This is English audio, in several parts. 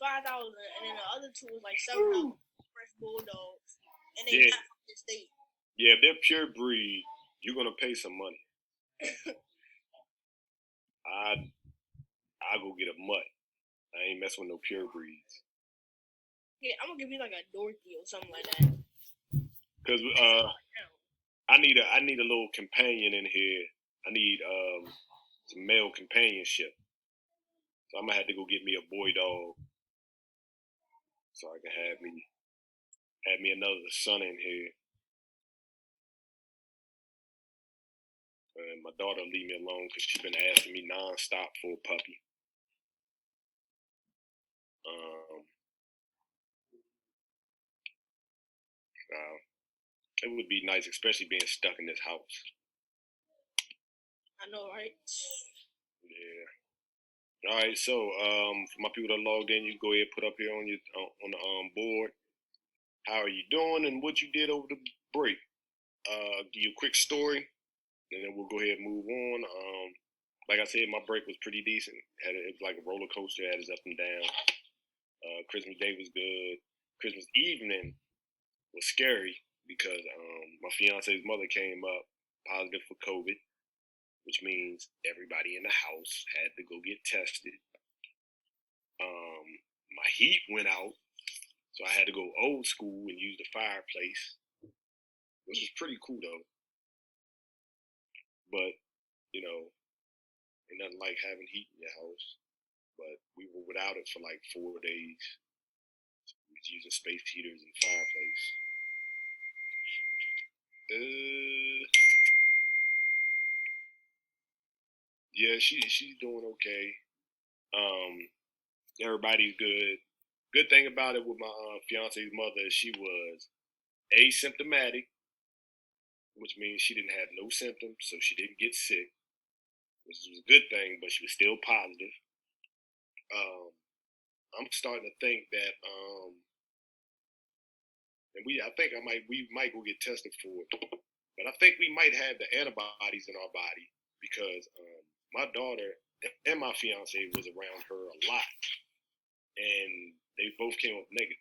$5,000, and then the other two was like $7. Fresh bulldogs, and they not from the state. Yeah, if they're pure breed, you're gonna pay some money. I go get a mutt. I ain't messing with no pure breeds. Yeah, I'm gonna give you like a Dorothy or something like that. Cause I need a little companion in here. I need some male companionship. So I'm gonna have to go get me a boy dog, so I can have me another son in here. And my daughter leave me alone because she's been asking me nonstop for a puppy. It would be nice, especially being stuck in this house. I know, right? Yeah. All right, so for my people that logged in, you go ahead and put up here on the board. How are you doing and what you did over the break? Give you a quick story, and then we'll go ahead and move on. Like I said, my break was pretty decent. It was like a roller coaster, had its up and down. Christmas Day was good. Christmas evening was scary because my fiance's mother came up positive for COVID, which means everybody in the house had to go get tested. My heat went out, so I had to go old school and use the fireplace, which was pretty cool though. But you know, ain't nothing like having heat in your house. But we were without it for like 4 days. We was using space heaters and fireplace. Yeah, she's doing okay. Everybody's good. Good thing about it with my fiance's mother, she was asymptomatic, which means she didn't have no symptoms, so she didn't get sick, which was a good thing, but she was still positive. I'm starting to think that, and we might go get tested for it, but I think we might have the antibodies in our body because my daughter and my fiance was around her a lot, and they both came up negative.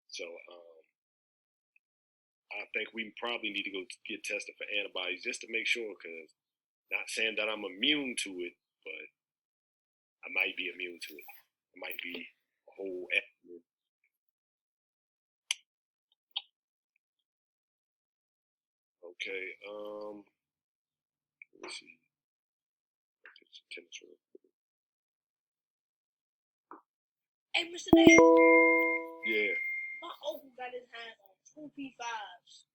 So I think we probably need to go get tested for antibodies just to make sure. Because not saying that I'm immune to it, but I might be immune to it. It might be a whole. Okay. Let me see. Hey, Mr. Dave. Yeah. My uncle got his hands on 2 P5s.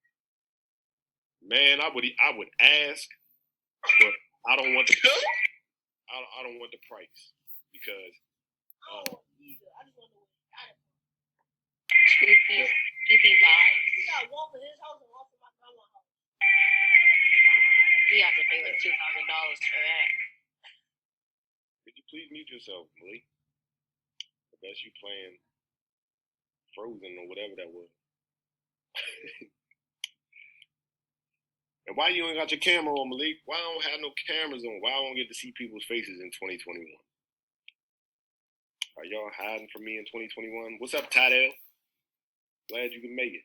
Man, I would ask, but I don't want the I don't want the price because I don't want either. I just want to know what he got it for. 2 P5s. He got one for his house and one for my grandma's house. We have to pay like $2,000 for that. Could you please mute yourself, Malik? I bet you playing Frozen or whatever that was. And why you ain't got your camera on, Malik? Why I don't have no cameras on? Why I don't get to see people's faces in 2021? Are y'all hiding from me in 2021? What's up, Tadell? Glad you can make it.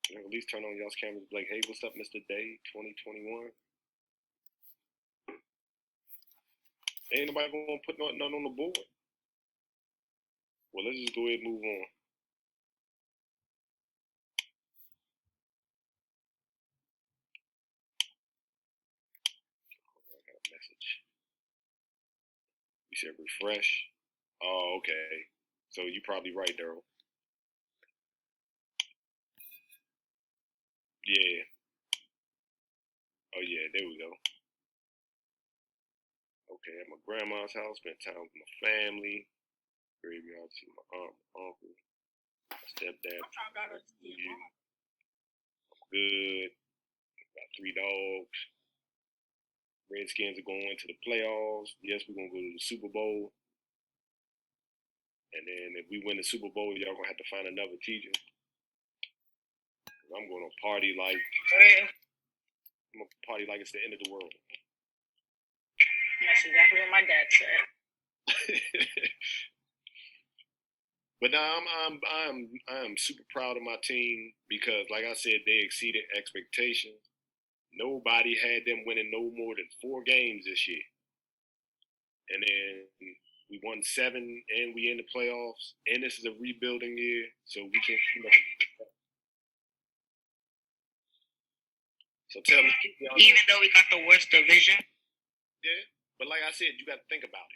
At least turn on y'all's cameras like, hey, what's up, Mr. Day 2021? Ain't nobody gonna put nothing on the board. Well, let's just go ahead and move on. I got a message. You said refresh. Oh, okay. So you probably right, Daryl. Yeah. Oh yeah, there we go. Okay, at my grandma's house, spent time with my family. Graveyard, see my aunt, my uncle, my stepdad. Good. Got 3 dogs. Redskins are going to the playoffs. Yes, we're gonna go to the Super Bowl. And then if we win the Super Bowl, y'all gonna have to find another teacher. I'm gonna party like I'm gonna party like it's the end of the world. That's exactly what my dad said. But now I'm super proud of my team because, like I said, they exceeded expectations. Nobody had them winning no more than 4 games this year, and then we won 7, and we in the playoffs. And this is a rebuilding year, so we can't. So tell me, Even though we got the worst division. yeah. But like I said, you got to think about it.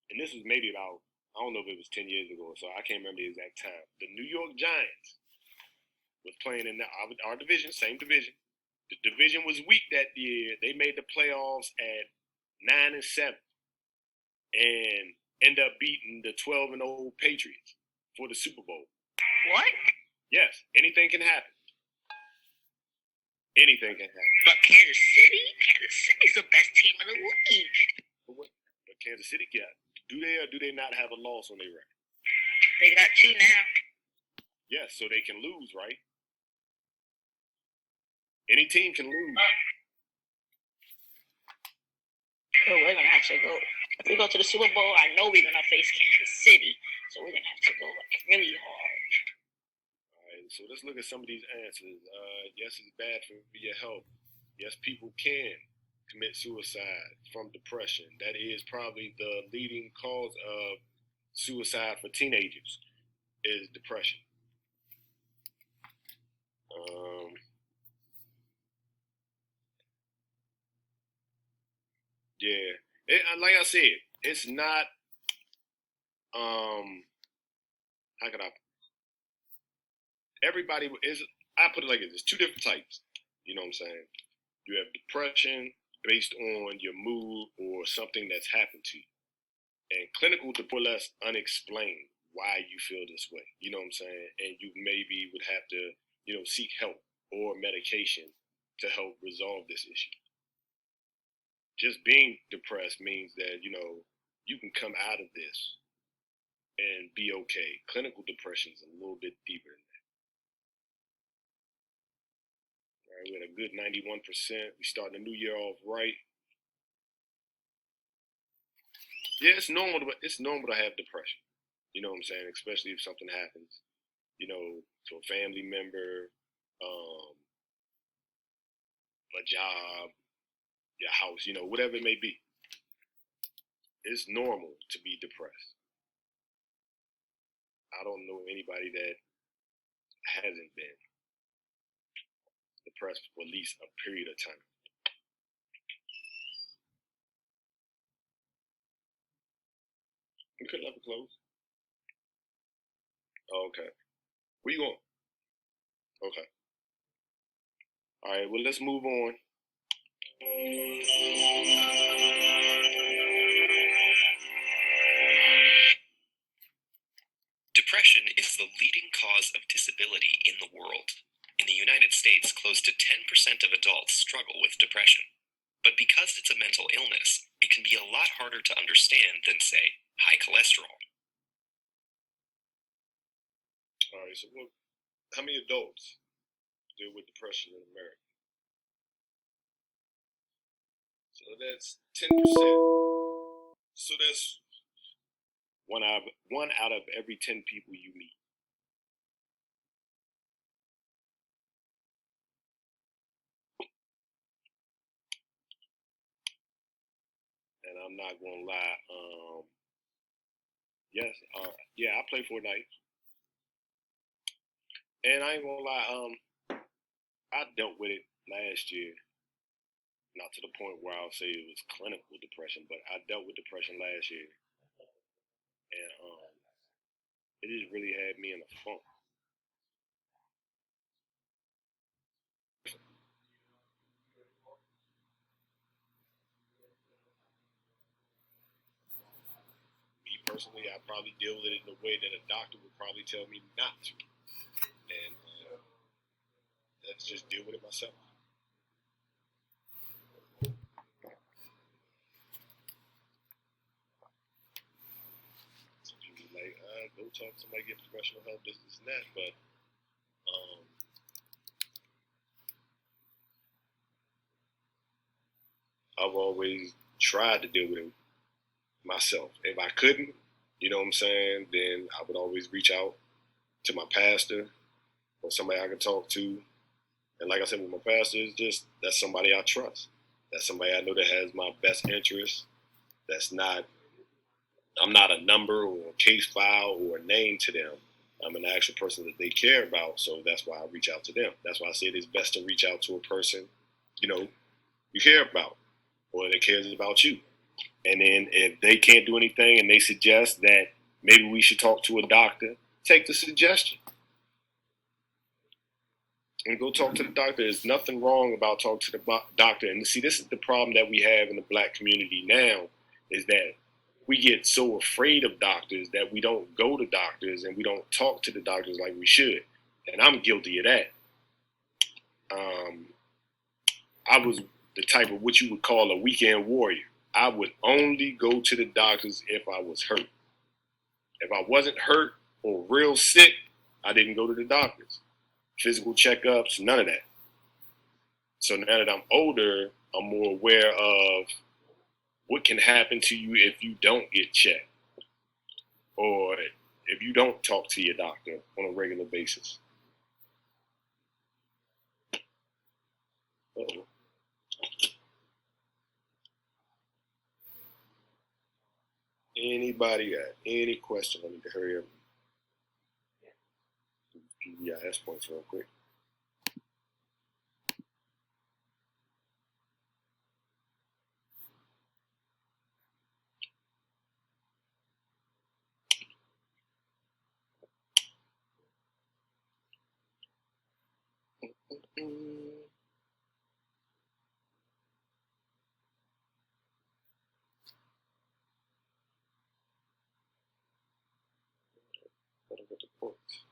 And this was maybe about, I don't know if it was 10 years ago, so I can't remember the exact time. The New York Giants was playing in our division, same division. The division was weak that year. They made the playoffs at 9-7 and end up beating the 12-0 Patriots for the Super Bowl. What? Yes, anything can happen. Anything can happen. But Kansas City's the best team in the league. But Kansas City got, do they or do they not have a loss on their record? They got 2 now. Yes, so they can lose, right? Any team can lose. So we're gonna have to go. If we go to the Super Bowl, I know we're gonna face Kansas City. So we're gonna have to go like really hard. All right, so let's look at some of these answers. Yes, it's bad for your health. Yes, people can commit suicide from depression. That is probably the leading cause of suicide for teenagers is depression. Yeah, like I said, it's not. How could I? Everybody is. I put it like this: there's 2 different types. You know what I'm saying? You have depression based on your mood or something that's happened to you, and clinical depression, more or less unexplained why you feel this way. You know what I'm saying? And you maybe would have to, seek help or medication to help resolve this issue. Just being depressed means that, you can come out of this and be okay. Clinical depression is a little bit deeper than that. All right, we had a good 91%. We starting the new year off right. Yeah, it's normal to have depression. You know what I'm saying? Especially if something happens, to a family member, a job, your house, whatever it may be. It's normal to be depressed. I don't know anybody that hasn't been depressed for at least a period of time. We could have it closed. Oh, okay. Where you going? Okay. All right, well, let's move on. Depression is the leading cause of disability in the world. In the United States, close to 10% of adults struggle with depression. But because it's a mental illness, it can be a lot harder to understand than, say, high cholesterol. All right, so how many adults deal with depression in America? So that's 10%. So that's one out of every 10 people you meet. And I'm not gonna lie. Yes, yeah, I play Fortnite, and I ain't gonna lie. I dealt with it last year. Not to the point where I'll say it was clinical depression, but I dealt with depression last year, and it just really had me in a funk. Me personally, I probably deal with it in a way that a doctor would probably tell me not to, and let's just deal with it myself. Some people like, go talk to somebody, get professional help, this and that, but I've always tried to deal with it myself. If I couldn't, you know what I'm saying, then I would always reach out to my pastor or somebody I could talk to. And like I said, with my pastor, it's just that's somebody I trust. That's somebody I know that has my best interest. That's not, I'm not a number or a case file or a name to them. I'm an actual person that they care about. So that's why I reach out to them. That's why I said it's best to reach out to a person, you know, you care about or that cares about you. And then if they can't do anything and they suggest that maybe we should talk to a doctor, take the suggestion and go talk to the doctor. There's nothing wrong about talking to the doctor. And see, this is the problem that we have in the black community now is that we get so afraid of doctors that we don't go to doctors and we don't talk to the doctors like we should. And I'm guilty of that. I was the type of what you would call a weekend warrior. I would only go to the doctors if I was hurt. If I wasn't hurt or real sick, I didn't go to the doctors. Physical checkups, none of that. So now that I'm older, I'm more aware of what can happen to you if you don't get checked or if you don't talk to your doctor on a regular basis. Uh-oh. Anybody got any question? I need to hurry up. PBIS points real quick. What about the points?